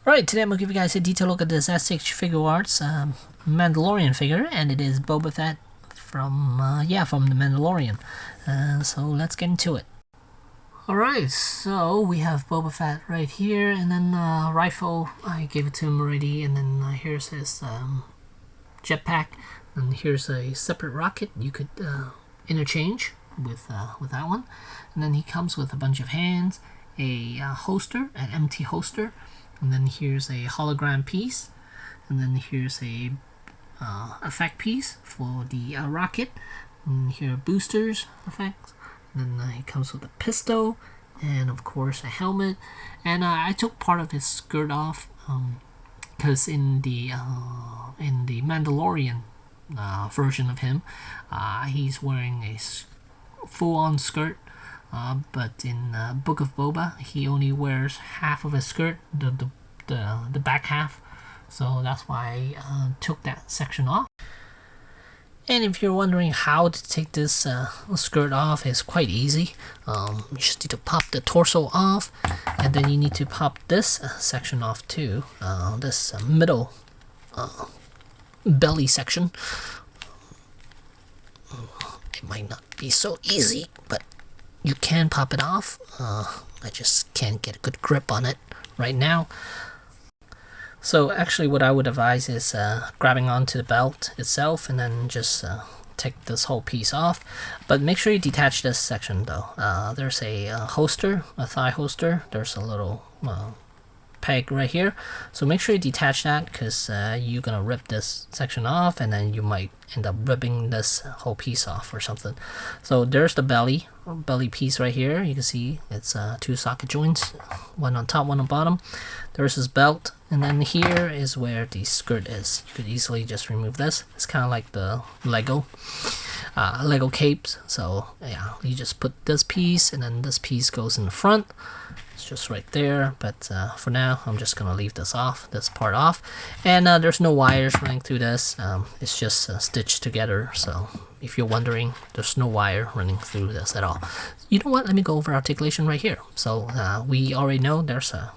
Alright, today I'm going to give you guys a detailed look at this S6 Figuarts Mandalorian figure, and it is Boba Fett from the Mandalorian. So let's get into it. Alright, so we have Boba Fett right here, and then rifle, I gave it to him already, and then here's his jetpack, and here's a separate rocket you could interchange with that one. And then he comes with a bunch of hands, a holster, an empty holster, and then here's a hologram piece, and then here's a effect piece for the rocket, and here are boosters effects. And then it comes with a pistol, and of course a helmet. And I took part of his skirt off because in the Mandalorian version of him, he's wearing a full-on skirt. But in Book of Boba, he only wears half of his skirt, the back half. So that's why I took that section off. And if you're wondering how to take this skirt off, it's quite easy. You just need to pop the torso off, and then you need to pop this section off too. This middle belly section. It might not be so easy, but you can pop it off. I just can't get a good grip on it right now. So actually what I would advise is grabbing onto the belt itself and then just take this whole piece off. But make sure you detach this section though. There's a holster, a thigh holster. There's a little peg right here. So make sure you detach that, because you're gonna rip this section off and then you might end up ripping this whole piece off or something. So there's the belly piece right here. You can see it's two socket joints, one on top, one on bottom. There's his belt, and then here is where the skirt is. You could easily just remove this. It's kind of like the Lego capes. So yeah, you just put this piece, and then this piece goes in the front. It's just right there, but for now I'm just gonna leave this part off. And there's no wires running through this. It's just stitched together. So if you're wondering, there's no wire running through this at all. You know what, let me go over articulation right here. So we already know there's a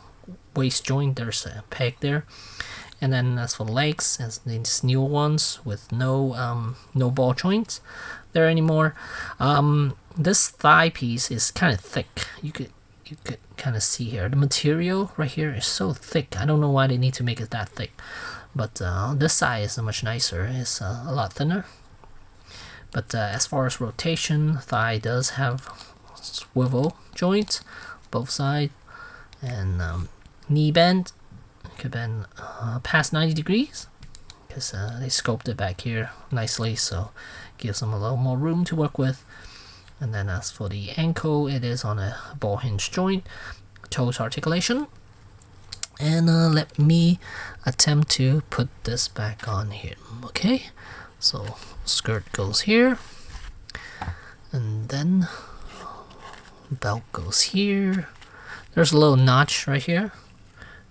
waist joint, there's a peg there, and then as for the legs, as these new ones with no ball joints there anymore. This thigh piece is kind of thick. You could kind of see here, the material right here is so thick. I don't know why they need to make it that thick, but this side is much nicer. It's a lot thinner. But as far as rotation, thigh does have swivel joints both sides, and knee bend could bend past 90 degrees, because they scoped it back here nicely, so gives them a little more room to work with. And then as for the ankle, it is on a ball hinge joint. Toes articulation. And let me attempt to put this back on here. Okay, so skirt goes here, and then belt goes here. There's a little notch right here.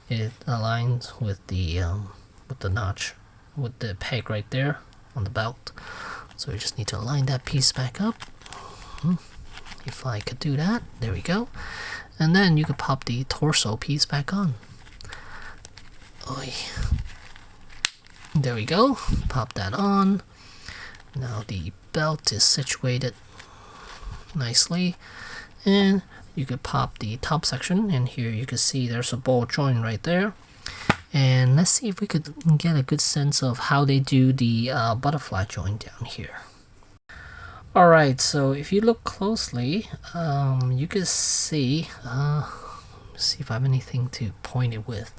It aligns with the notch, with the peg right there on the belt. So we just need to align that piece back up. If I could do that, there we go. And then you could pop the torso piece back on. Oy. There we go. Pop that on. Now the belt is situated nicely, and you could pop the top section, and here you can see there's a ball joint right there. And let's see if we could get a good sense of how they do the butterfly joint down here. Alright, so if you look closely, you can see, see if I have anything to point it with.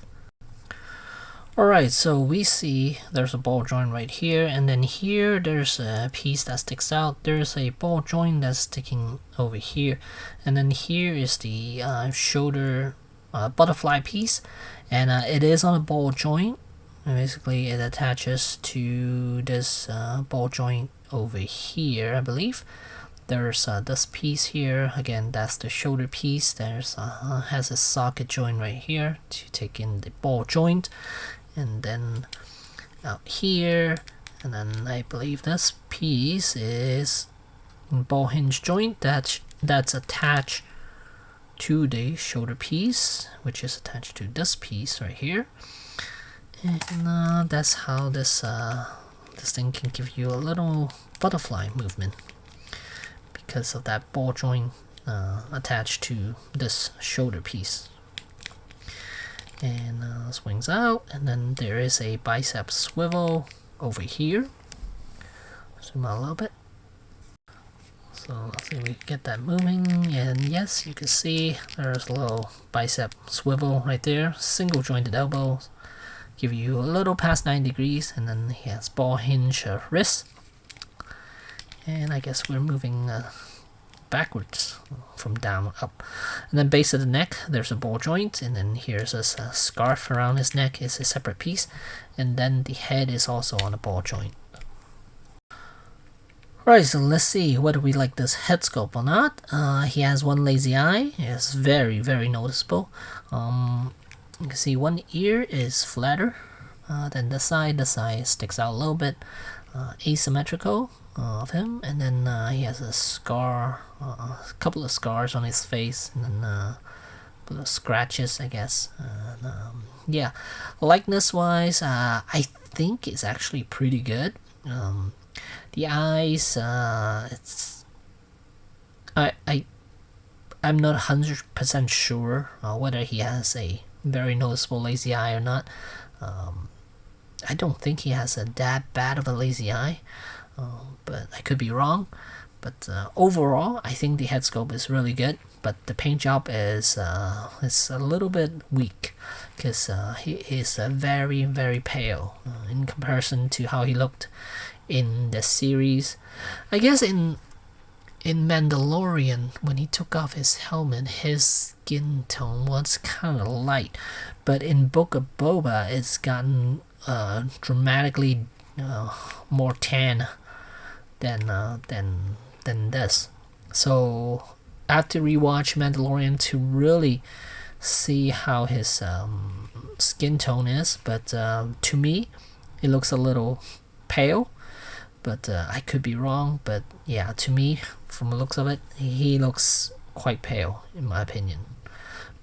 Alright, so we see there's a ball joint right here, and then here there's a piece that sticks out. There's a ball joint that's sticking over here, and then here is the shoulder butterfly piece, and it is on a ball joint. And basically it attaches to this ball joint over here, I believe. There's this piece here, again that's the shoulder piece. There's has a socket joint right here to take in the ball joint, and then out here, and then I believe this piece is ball hinge joint that's attached to the shoulder piece, which is attached to this piece right here. And that's how this thing can give you a little butterfly movement because of that ball joint attached to this shoulder piece. And swings out, and then there is a bicep swivel over here. Zoom out a little bit. So let's see if we can get that moving, and yes, you can see there's a little bicep swivel right there. Single jointed elbows, give you a little past 9 degrees, and then he has ball hinge wrist. And I guess we're moving backwards from down up, and then base of the neck there's a ball joint, and then here's a scarf around his neck is a separate piece, and then the head is also on a ball joint. Right, so let's see whether we like this head sculpt or not. He has one lazy eye. It's very noticeable. You can see one ear is flatter than the side sticks out a little bit. Asymmetrical of him, and then he has a scar, a couple of scars on his face, and then a couple of scratches, I guess. Yeah, likeness wise, I think it's actually pretty good. The eyes, I'm not 100% sure whether he has a very noticeable lazy eye or not. I don't think he has that bad of a lazy eye, but I could be wrong. But overall, I think the head sculpt is really good, but the paint job is a little bit weak because he is very pale in comparison to how he looked in the series. I guess in Mandalorian, when he took off his helmet, his skin tone was kind of light, but in Book of Boba, it's gotten dramatically more tan than this. So I have to rewatch Mandalorian to really see how his skin tone is, but to me it looks a little pale, but I could be wrong. But yeah, to me, from the looks of it, he looks quite pale in my opinion.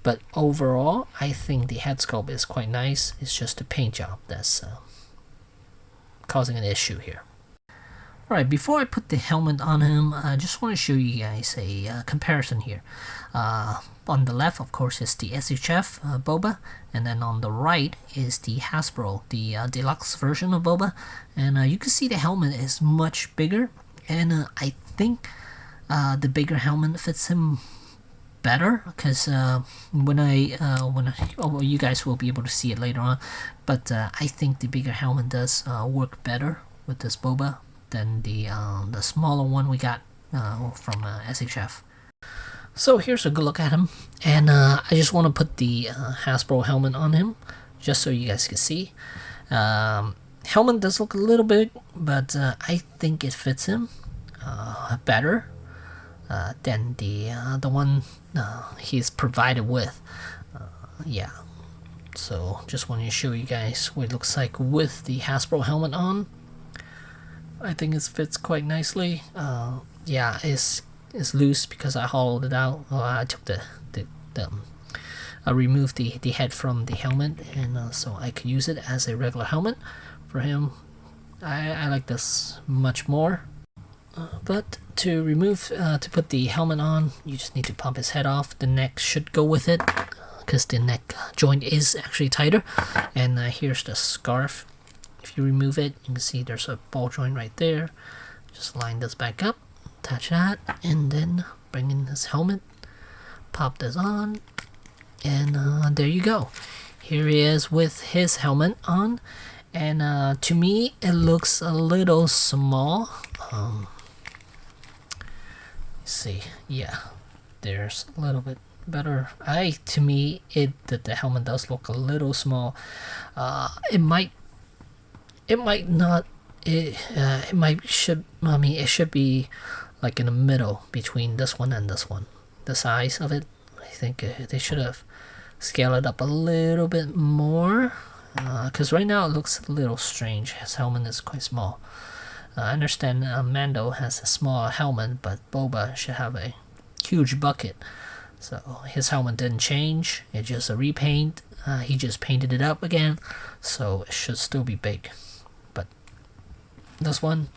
But overall, I think the head sculpt is quite nice. It's just the paint job that's causing an issue here. Alright, before I put the helmet on him, I just want to show you guys a comparison here. On the left, of course, is the SHF Boba, and then on the right is the Hasbro, the deluxe version of Boba. And you can see the helmet is much bigger, and I think the bigger helmet fits him better, because you guys will be able to see it later on, but I think the bigger helmet does work better with this Boba than the smaller one we got from SHF. So here's a good look at him, and I just want to put the Hasbro helmet on him just so you guys can see. Helmet does look a little big, but I think it fits him better than the one he's provided with. Yeah, so just wanted to show you guys what it looks like with the Hasbro helmet on. I think it fits quite nicely. Yeah, it's loose because I hollowed it out. I took I removed the head from the helmet, and so I could use it as a regular helmet for him. I like this much more. But to put the helmet on, you just need to pop his head off. The neck should go with it because the neck joint is actually tighter. And here's the scarf. If you remove it, you can see there's a ball joint right there. Just line this back up, attach that, and then bring in this helmet, pop this on, and there you go. Here he is with his helmet on, and to me it looks a little small. Let's see, yeah, there's a little bit better. To me, the helmet does look a little small. It should be like in the middle between this one and this one. The size of it, I think they should have scaled it up a little bit more, because right now it looks a little strange. His helmet is quite small. I understand Mando has a small helmet, but Boba should have a huge bucket. So his helmet didn't change, it's just a repaint. He just painted it up again, so it should still be big. But this one,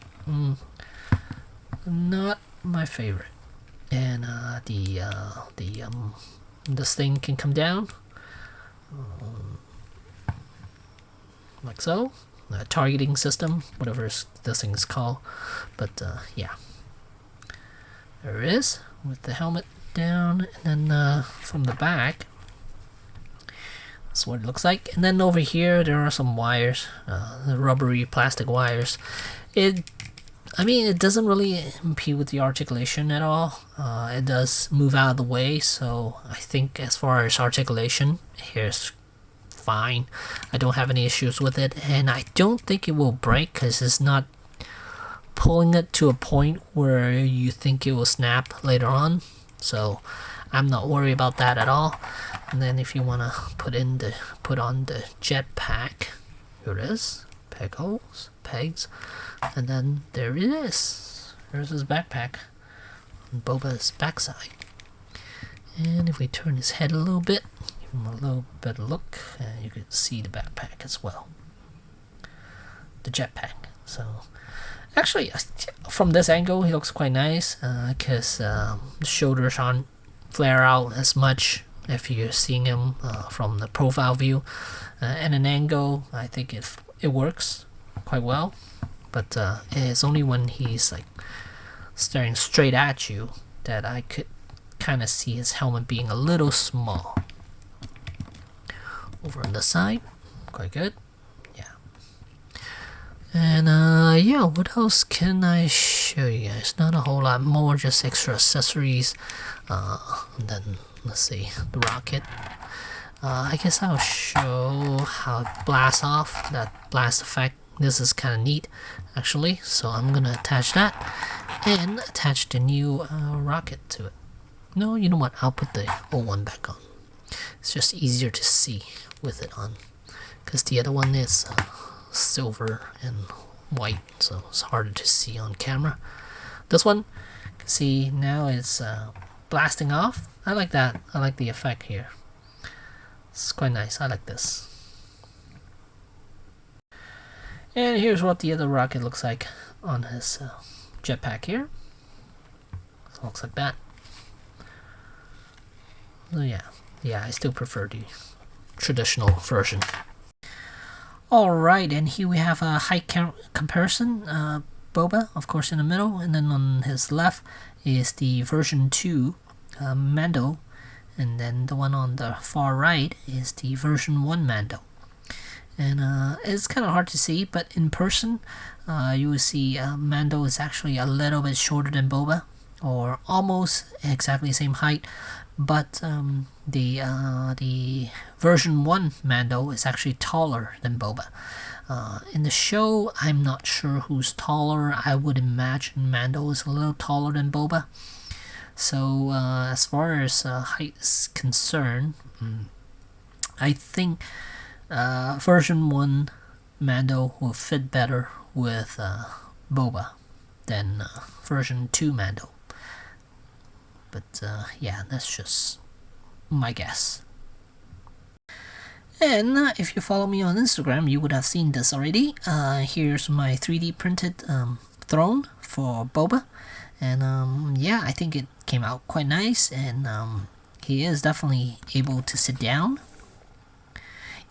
not my favorite. And this thing can come down like so. Targeting system, whatever this thing is called. But yeah, there it is with the helmet down, and then from the back, that's what it looks like. And then over here there are some wires, the rubbery plastic wires. I mean, it doesn't really impede with the articulation at all. It does move out of the way, so I think as far as articulation, here's fine. I don't have any issues with it, and I don't think it will break because it's not pulling it to a point where you think it will snap later on. So I'm not worried about that at all. And then if you want to put on the jetpack, here it is, pegs, and then there it is. There's his backpack on Boba's backside. And if we turn his head a little bit, give him a little better look, you can see the backpack as well, the jetpack. So actually, from this angle, he looks quite nice because the shoulders aren't flare out as much if you're seeing him from the profile view. And an angle, I think it works quite well. But it's only when he's like staring straight at you that I could kind of see his helmet being a little small. Over on the side, quite good. And yeah, what else can I show you guys? Not a whole lot more, just extra accessories. And then let's see, the rocket. I guess I'll show how it blasts off, that blast effect. This is kind of neat actually, so I'm gonna attach that and attach the new rocket to it. No, you know what, I'll put the old one back on. It's just easier to see with it on, because the other one is silver and white, so it's harder to see on camera. This one, you can see now it's blasting off. I like that. I like the effect here. It's quite nice. I like this. And here's what the other rocket looks like on his jetpack here. So it looks like that. So yeah, I still prefer the traditional version. Alright, and here we have a height comparison. Boba, of course, in the middle, and then on his left is the version 2 Mando, and then the one on the far right is the version 1 Mando. And it's kind of hard to see, but in person you will see Mando is actually a little bit shorter than Boba, or almost exactly the same height, but the version 1 Mando is actually taller than Boba. In the show, I'm not sure who's taller. I would imagine Mando is a little taller than Boba. So as far as height is concerned, I think version 1 Mando will fit better with Boba than version 2 Mando. But yeah, that's just my guess. And if you follow me on Instagram, you would have seen this already. Here's my 3D printed throne for Boba. And yeah, I think it came out quite nice, and he is definitely able to sit down.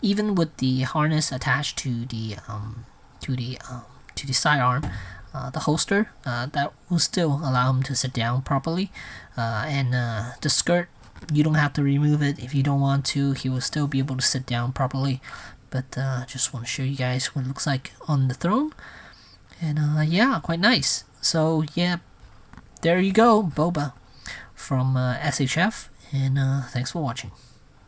Even with the harness attached to the sidearm, the holster, that will still allow him to sit down properly. And the skirt, you don't have to remove it if you don't want to. He will still be able to sit down properly. But just want to show you guys what it looks like on the throne. And yeah, quite nice. So yeah, there you go, Boba from SHF. And thanks for watching.